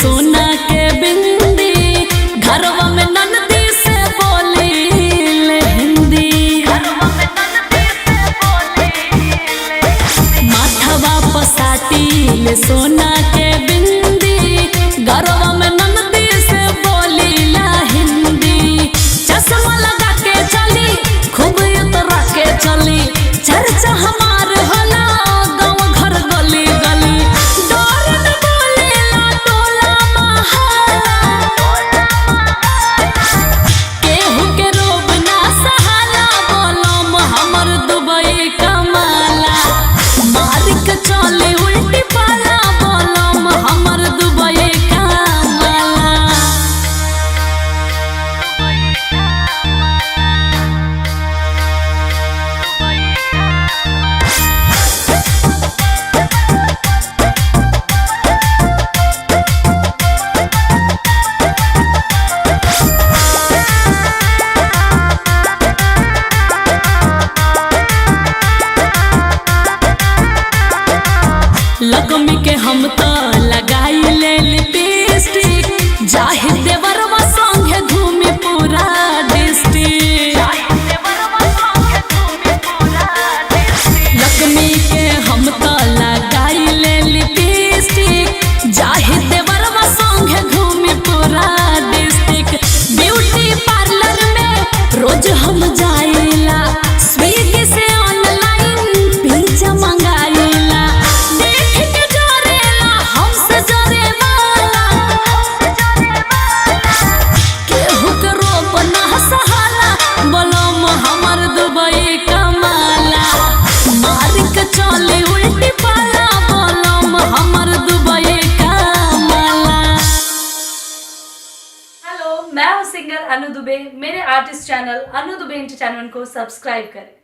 सोना के बिंदी, घरवा में ननदी से बोली ले हिंदी। माथवा पसाटी ले सोना के बिंदी, घरवा में ननदी से बोली ला हिंदी। चश्मा लगा के चली, खूब उतरा के चली, चर्चा हमार होला गाँव घर गली गली। डर न बोलेला टोला महला, केहू के रोब ना सहाला। बोलम हमर दुबई कमाला, मार के चले उल्टी पाला। बोलम हमर दुबई कमाला। लगमी के हम तो लगाई ले लिपस्टिक, जाहिर देवरवा संगे घूमी पूरा डिस्ट्रिक्ट। लगमी के हम तो लगाई ले लिपस्टिक, जाहिर देवरवा संगे घूमी पूरा डिस्ट्रिक्ट। ब्यूटी पार्लर में रोज हम जाइला, स्विगी से ऑनलाइन पिज्जा मंगाइला। हमर दुबई कमाला, मार के चले उल्टी पाला। बोलम हमर दुबई कमाला। हेलो, मैं हूँ सिंगर अनु दुबे। मेरे artist channel Anu Dubey entertainment को सब्सक्राइब करें।